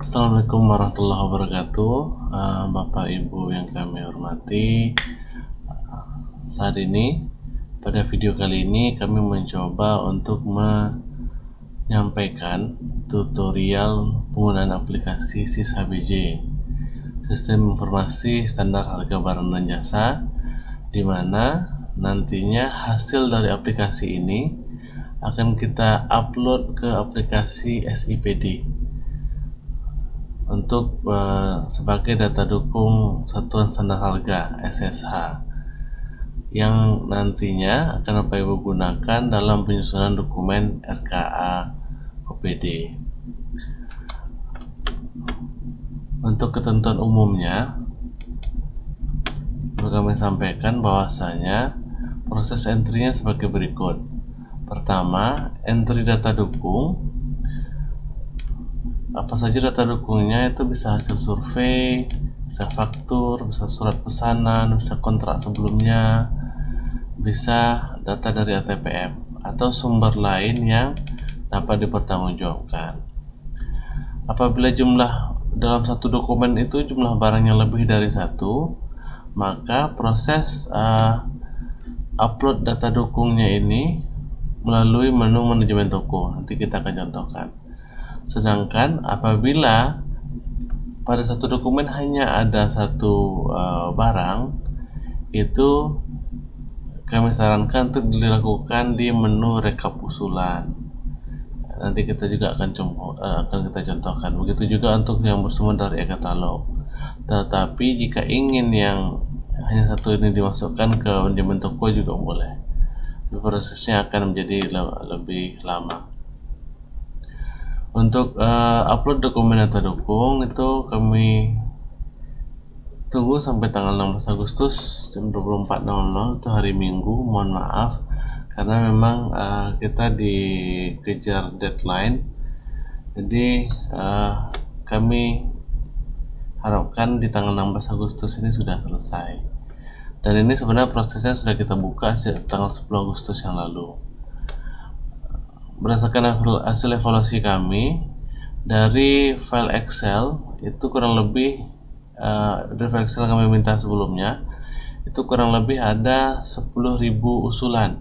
Assalamualaikum warahmatullahi wabarakatuh. Bapak Ibu yang kami hormati, saat ini pada video kali ini kami mencoba untuk menyampaikan tutorial penggunaan aplikasi SIS HBJ, Sistem Informasi Standar Harga Barang dan Jasa, di mana nantinya hasil dari aplikasi ini akan kita upload ke aplikasi SIPD untuk sebagai data dukung Satuan Standar Harga (SSH) yang nantinya akan Bapak Ibu gunakan dalam penyusunan dokumen RKA OPD. Untuk ketentuan umumnya, perlu kami sampaikan bahwasanya proses entry-nya sebagai berikut. Pertama, entry data dukung. Apa saja data dukungnya itu bisa hasil survei, bisa faktur, bisa surat pesanan, bisa kontrak sebelumnya, bisa data dari ATPM atau sumber lain yang dapat dipertanggungjawabkan. Apabila jumlah dalam satu dokumen itu jumlah barangnya lebih dari satu, maka proses upload data dukungnya ini melalui menu manajemen toko. Nanti kita akan contohkan. Sedangkan apabila pada satu dokumen hanya ada satu barang, itu kami sarankan untuk dilakukan di menu rekap usulan. Nanti kita juga akan kita contohkan. Begitu juga untuk yang bersumber dari e-katalog. Tetapi jika ingin yang hanya satu ini dimasukkan ke manajemen toko juga boleh. Prosesnya akan menjadi lebih lama. Untuk upload dokumen data dukung itu kami tunggu sampai tanggal 16 Agustus jam 24.00, itu hari Minggu. Mohon maaf karena memang kita dikejar deadline, jadi kami harapkan di tanggal 16 Agustus ini sudah selesai. Dan ini sebenarnya prosesnya sudah kita buka sejak tanggal 10 Agustus yang lalu. Berdasarkan hasil evaluasi kami dari file Excel, itu kurang lebih dari file Excel kami minta sebelumnya, itu kurang lebih ada 10.000 usulan,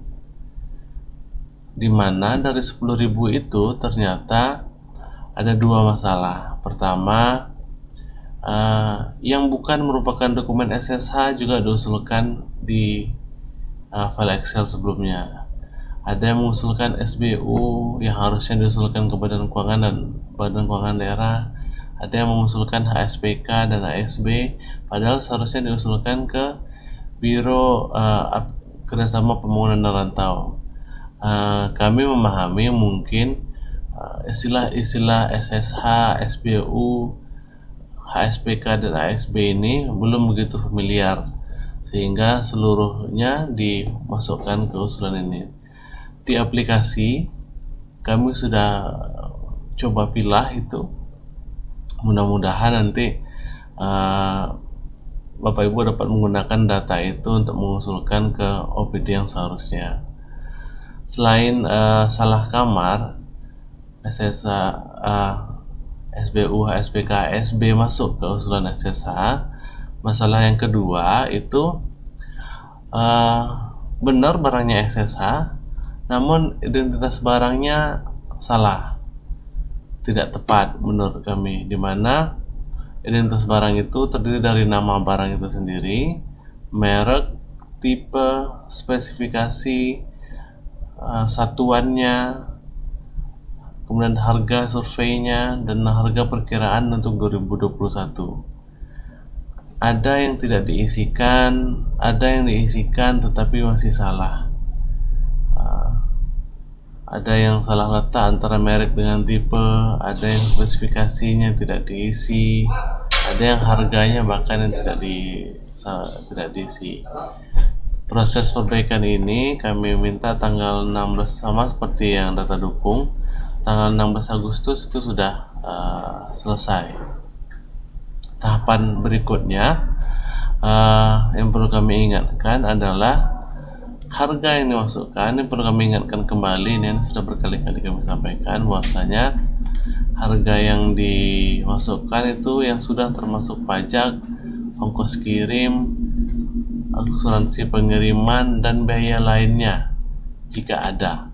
dimana dari 10.000 itu ternyata ada dua masalah. Pertama, yang bukan merupakan dokumen SSH juga diusulkan di file Excel sebelumnya. Ada yang mengusulkan SBU yang harusnya diusulkan ke Badan Keuangan dan Badan Keuangan Daerah. Ada yang mengusulkan HSPK dan ASB, padahal seharusnya diusulkan ke Biro Kerjasama Pembangunan dan Rantau. Kami memahami mungkin istilah-istilah SSH, SBU, HSPK dan ASB ini belum begitu familiar, sehingga seluruhnya dimasukkan ke usulan ini. Di aplikasi kami sudah coba pilah itu. Mudah-mudahan nanti Bapak Ibu dapat menggunakan data itu untuk mengusulkan ke OPD yang seharusnya. Selain salah kamar, SSH, SBU, HSPK, ASB masuk ke usulan SSH, masalah yang kedua itu benar barangnya SSH, namun identitas barangnya salah, tidak tepat menurut kami, di mana identitas barang itu terdiri dari nama barang itu sendiri, merek, tipe, spesifikasi, satuannya, kemudian harga surveinya, dan harga perkiraan untuk 2021. Ada yang tidak diisikan, ada yang diisikan tetapi masih salah. Ada yang salah letak antara merek dengan tipe, ada yang spesifikasinya tidak diisi, ada yang harganya bahkan yang tidak diisi. Proses perbaikan ini kami minta tanggal 16, sama seperti yang data dukung, tanggal 16 Agustus itu sudah selesai. Tahapan berikutnya yang perlu kami ingatkan adalah harga yang dimasukkan. Ini perlu kami ingatkan kembali, ini sudah berkali-kali kami sampaikan bahwasanya harga yang dimasukkan itu yang sudah termasuk pajak, ongkos kirim, asuransi pengiriman, dan biaya lainnya jika ada,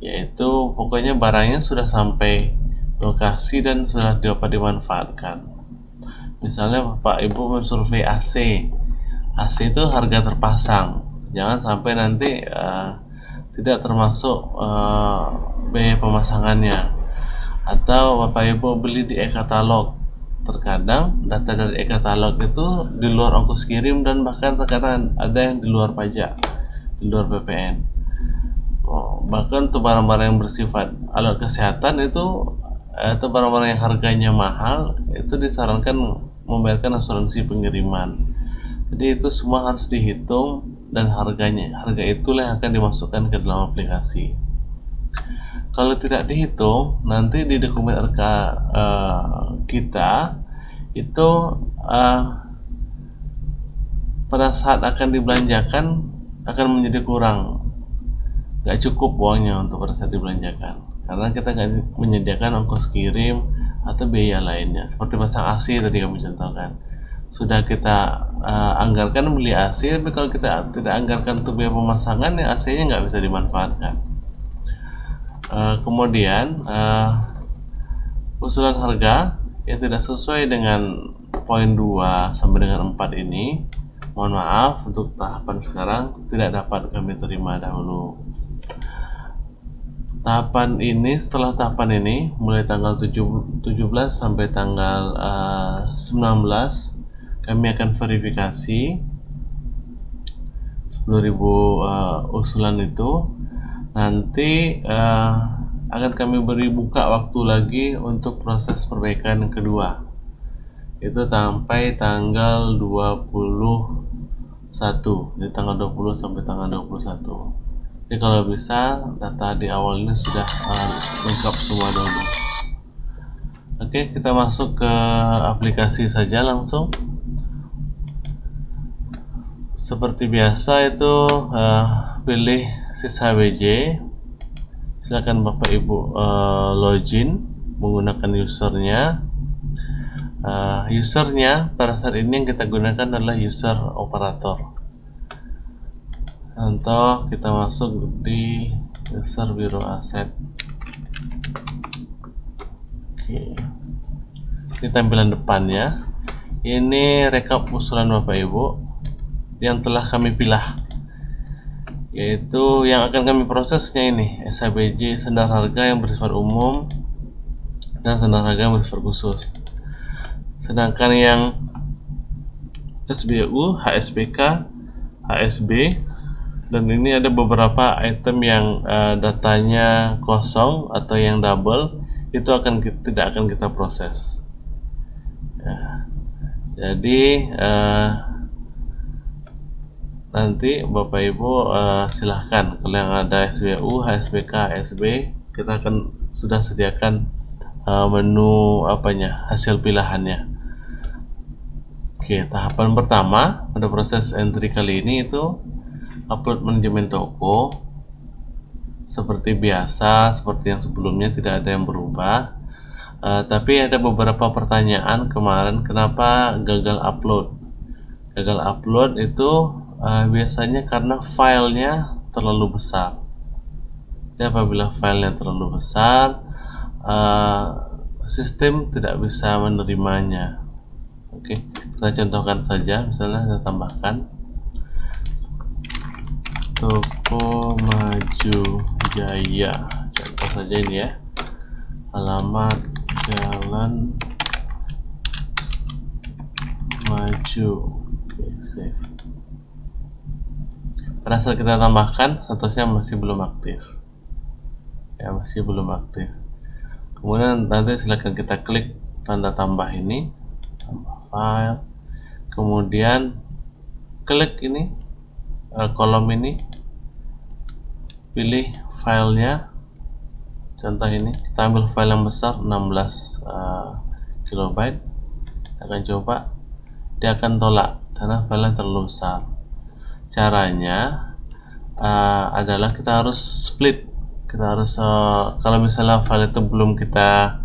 yaitu pokoknya barangnya sudah sampai lokasi dan sudah dapat dimanfaatkan. Misalnya Bapak Ibu mensurvei AC itu harga terpasang, jangan sampai nanti tidak termasuk biaya pemasangannya. Atau Bapak Ibu beli di e-katalog, terkadang data dari e-katalog itu di luar ongkos kirim dan bahkan terkadang ada yang di luar pajak, di luar PPN. Bahkan untuk barang-barang yang bersifat alat kesehatan itu atau barang-barang yang harganya mahal itu disarankan membayarkan asuransi pengiriman. Jadi itu semua harus dihitung dan harga itulah yang akan dimasukkan ke dalam aplikasi. Kalau tidak dihitung, nanti di dokumen RK kita itu pada saat akan dibelanjakan akan menjadi kurang, nggak cukup uangnya untuk pada saat dibelanjakan, karena kita nggak menyediakan ongkos kirim atau biaya lainnya. Seperti pasang AC tadi kami contohkan, sudah kita anggarkan beli AC, tapi kalau kita tidak anggarkan untuk biaya pemasangan, ya AC-nya nggak bisa dimanfaatkan. Kemudian usulan harga yang tidak sesuai dengan poin 2 sampai dengan 4 ini, mohon maaf, untuk tahapan sekarang tidak dapat kami terima dahulu. Tahapan ini, setelah tahapan ini, mulai tanggal 17 sampai tanggal 19, kami akan verifikasi 10.000 usulan itu. Nanti akan kami beri buka waktu lagi untuk proses perbaikan yang kedua, itu sampai tanggal 21, jadi tanggal 20 sampai tanggal 21. Jadi kalau bisa data di awal ini sudah lengkap semua dulu. Oke, kita masuk ke aplikasi saja langsung. Seperti biasa itu pilih sisa BJ. Silakan Bapak Ibu login menggunakan usernya. Usernya pada saat ini yang kita gunakan adalah user operator. Contoh, kita masuk di user biro aset. Oke, ini tampilan depannya. Ini rekap usulan Bapak Ibu yang telah kami pilih, yaitu yang akan kami prosesnya ini SHBJ, sandar harga yang bersifat umum dan sandar harga yang bersifat khusus. Sedangkan yang SBU, HSBK, HSB, dan ini ada beberapa item yang datanya kosong atau yang double, itu tidak akan kita proses. Jadi nanti Bapak Ibu silahkan, kalau yang ada SBU, HSBK, HSB, kita akan sudah sediakan menu hasil pilihannya. Oke, tahapan pertama pada proses entry kali ini itu upload manajemen toko. Seperti biasa, seperti yang sebelumnya, tidak ada yang berubah. Tapi ada beberapa pertanyaan kemarin, kenapa gagal upload. Gagal upload itu biasanya karena filenya terlalu besar. Jadi apabila filenya terlalu besar, sistem tidak bisa menerimanya. Oke, kita contohkan saja. Misalnya kita tambahkan Toko Maju Jaya, contoh saja ini ya, alamat Jalan Maju. Oke, save. Pada saat kita tambahkan, statusnya masih belum aktif. Ya, masih belum aktif. Kemudian nanti silakan kita klik tanda tambah ini, tambah file. Kemudian klik ini kolom ini, pilih filenya. Contoh ini, kita ambil file yang besar 16 KB. Kita akan coba, dia akan tolak karena filenya terlalu besar. Caranya adalah kita harus split. Kita harus kalau misalnya file itu belum kita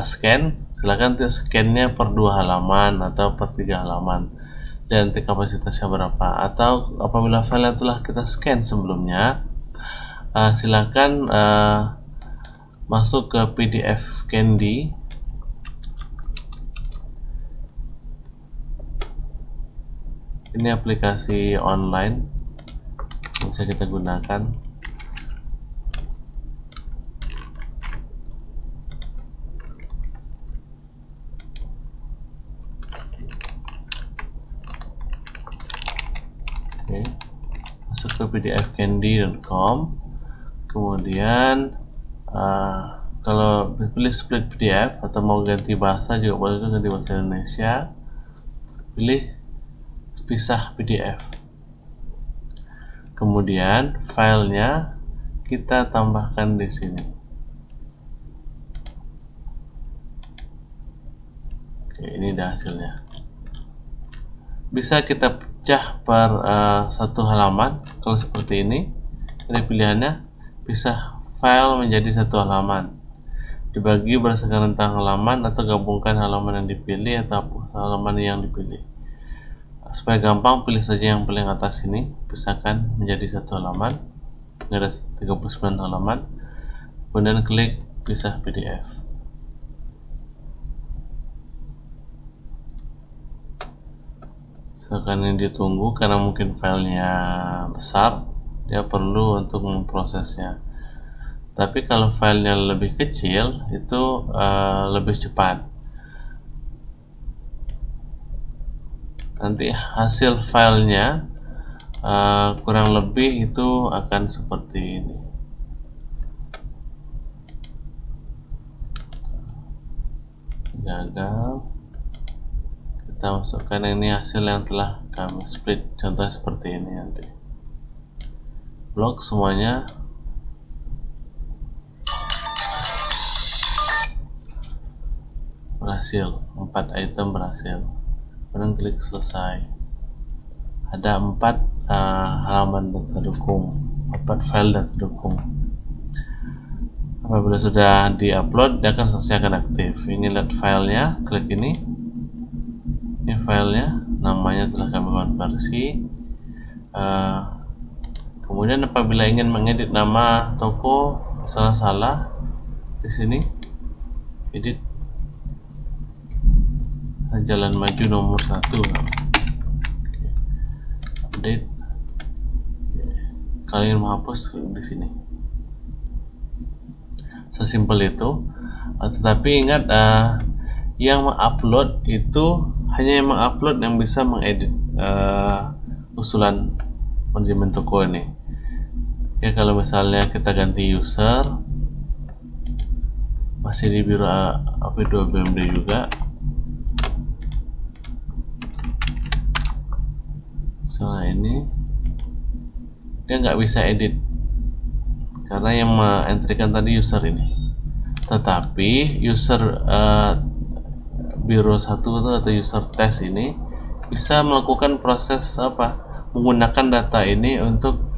scan, silakan scan-nya per 2 halaman atau per 3 halaman dan nanti kapasitasnya berapa. Atau apabila file yang telah kita scan sebelumnya, silakan masuk ke PDF Candy. Ini aplikasi online yang bisa kita gunakan. Oke, masuk ke pdfcandy.com. Kemudian kalau pilih split PDF atau mau ganti bahasa juga boleh, ganti bahasa Indonesia, pilih pisah PDF. Kemudian filenya kita tambahkan di sini. Oke, ini dah hasilnya. Bisa kita pecah per satu halaman. Kalau seperti ini, pilihannya pisah file menjadi satu halaman, dibagi berdasarkan rentang halaman atau gabungkan halaman yang dipilih atau hapus halaman yang dipilih. Supaya gampang, pilih saja yang paling atas ini, pisahkan menjadi satu halaman. Ini ada 39 halaman. Kemudian klik pisah PDF. Silakan ini ditunggu karena mungkin filenya besar, dia perlu untuk memprosesnya. Tapi kalau filenya lebih kecil itu lebih cepat. Nanti hasil filenya kurang lebih itu akan seperti ini. Gagal. Kita masukkan ini hasil yang telah kami split, contohnya seperti ini. Nanti blok semuanya. Berhasil, 4 item berhasil. Kemudian klik selesai. Ada 4 halaman data dukung, 4 file data dukung. Apabila sudah diupload, dia akan selesai, akan aktif. Ini lihat filenya, klik ini. Ini filenya, namanya telah kami konversi. Kemudian apabila ingin mengedit nama toko, salah di sini, edit Jalan Maju nomor 1. Update. Kalau ingin menghapus, di sini. Sesimpel itu. Tetapi ingat, yang mengupload itu hanya yang mengupload yang bisa mengedit usulan manajemen toko ini. Ya, kalau misalnya kita ganti user, masih di biro AP2 BMD juga. Misalnya ini, dia nggak bisa edit karena yang mengentrikan tadi user ini. Tetapi user biro 1 atau user test ini bisa melakukan proses menggunakan data ini untuk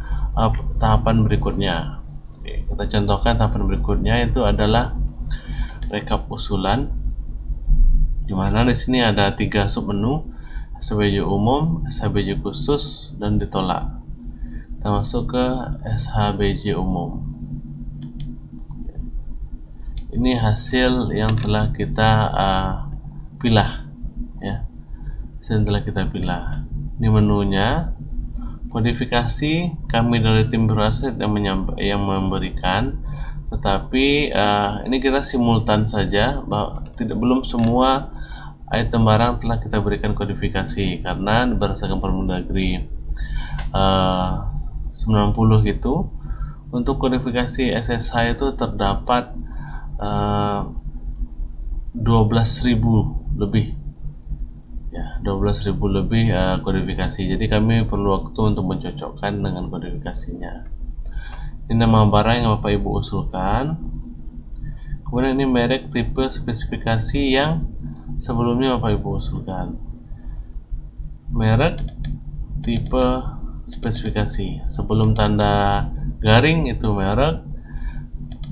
tahapan berikutnya. Oke, kita contohkan tahapan berikutnya itu adalah rekap usulan, dimana di sini ada 3 submenu: SHBJ umum, SHBJ khusus, dan ditolak. Kita masuk ke SHBJ umum. Ini hasil yang telah kita pilah, ya. Hasil yang telah kita pilah. Ini menunya. Kodifikasi kami dari tim biro aset yang memberikan, tetapi ini kita simultan saja, belum semua item barang telah kita berikan kodifikasi karena berdasarkan Permendagri 90 itu, untuk kodifikasi SSH itu terdapat 12.000 lebih, ya, 12.000 lebih kodifikasi. Jadi kami perlu waktu untuk mencocokkan dengan kodifikasinya. Ini nama barang yang Bapak Ibu usulkan. Kemudian ini merek, tipe, spesifikasi yang sebelumnya Bapak Ibu usulkan. Merek, tipe, spesifikasi. Sebelum tanda garing itu merek,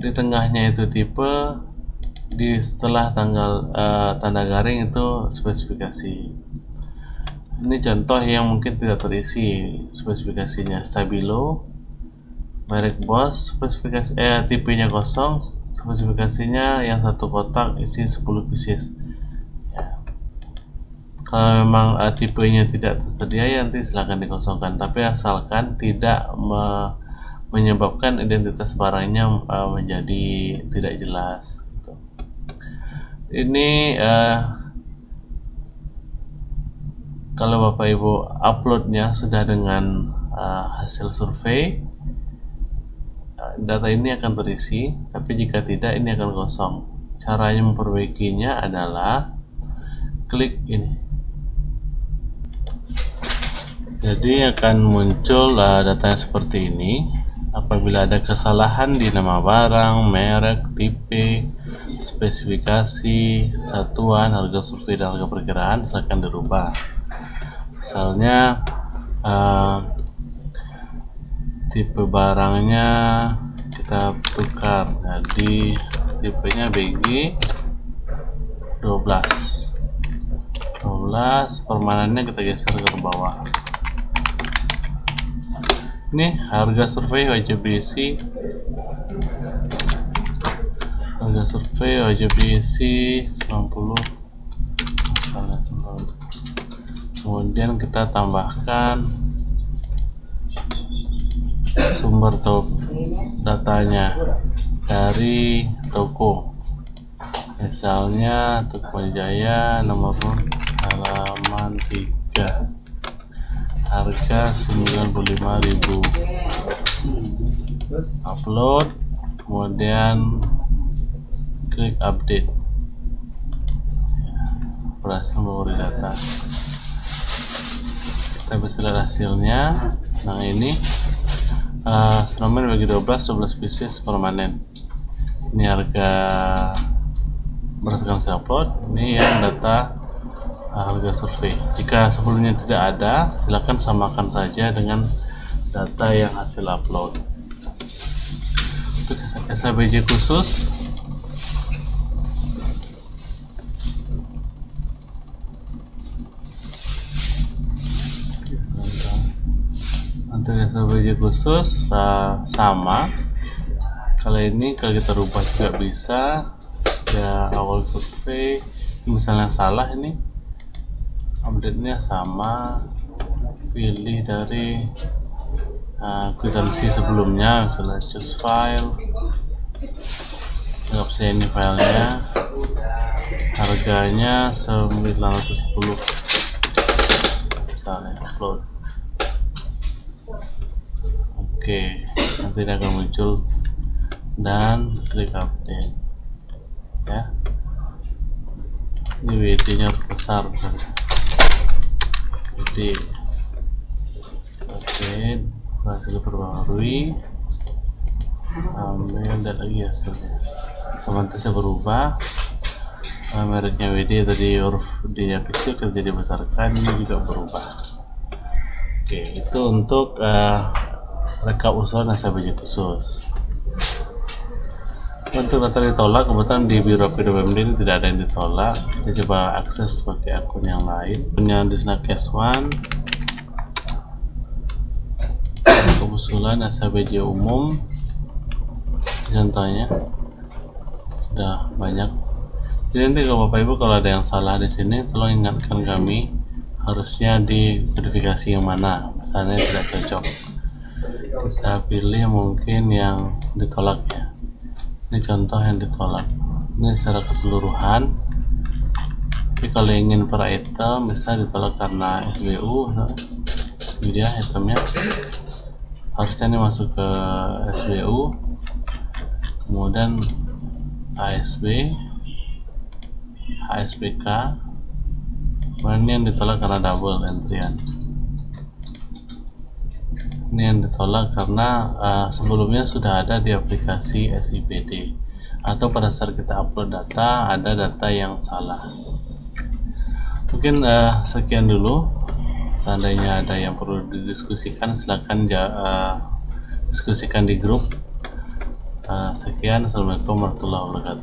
di tengahnya itu tipe, di setelah tanda garing itu spesifikasi. Ini contoh yang mungkin tidak terisi spesifikasinya. Stabilo, merek Bosch, tipenya kosong, spesifikasinya yang satu kotak isi 10 pieces. Ya. Kalau memang tipenya tidak tersedia ya nanti silahkan dikosongkan, tapi asalkan tidak menyebabkan identitas barangnya menjadi tidak jelas gitu. Ini kalau Bapak Ibu uploadnya sudah dengan hasil survei, data ini akan terisi, tapi jika tidak ini akan kosong. Caranya memperbaikinya adalah klik ini. Jadi akan muncul datanya seperti ini. Apabila ada kesalahan di nama barang, merek, tipe, spesifikasi, satuan, harga survei, dan harga perkiraan silahkan dirubah. Misalnya tipe barangnya kita tukar jadi tipenya BG 12, permanennya kita geser ke bawah. Ini harga survei wajib diisi, harga survei wajib diisi 90. Kemudian kita tambahkan sumber datanya dari toko, misalnya Toko Jaya nomor halaman 3, harga 95.000. Upload, kemudian klik update. Berhasil memberi data. Kita bisa lihat hasilnya. Nah ini snowman bagi 12 pieces permanen. Ini harga berdasarkan saya upload. Ini yang data harga survei. Jika sebelumnya tidak ada, silakan samakan saja dengan data yang hasil upload. Untuk SABJ khusus, sama. Kalau ini kalau kita rubah juga bisa. Ya awal survei, misalnya salah ini, update-nya sama, pilih dari kwitansi sebelumnya, misalnya choose file, anggap saya ini filenya, harganya 910, misalnya upload. Oke, nanti dia akan muncul dan klik update ya. Ini WD nya besar misalnya. WD. Oke, hasil perbaharui, ambil dan lagi hasilnya. Komentasnya berubah, mereknya WD tadi huruf D nya kecil jadi dibesarkan, ini juga berubah. Oke, itu untuk rekap usulan SABJ khusus. Untuk data ditolak, kebetulan di Biro PWMD ini tidak ada yang ditolak. Kita coba akses pakai akun yang lain. Punya di sana case 1, usulan SABJ umum. Contohnya sudah banyak. Jadi nanti kalau Bapak Ibu kalau ada yang salah di sini, tolong ingatkan kami. Harusnya di verifikasi yang mana, misalnya tidak cocok. Kita pilih mungkin yang ditolak ya. Ini contoh yang ditolak. Ini secara keseluruhan. Tapi kalau ingin per item bisa ditolak karena SBU, dia itemnya harusnya ini masuk ke SBU, kemudian ASB, HSBK, kemudian ini yang ditolak karena double entryan. Ini yang ditolak karena sebelumnya sudah ada di aplikasi SIPD, atau pada saat kita upload data ada data yang salah. Mungkin sekian dulu. Seandainya ada yang perlu didiskusikan, silakan diskusikan di grup. Sekian, assalamualaikum warahmatullahi wabarakatuh.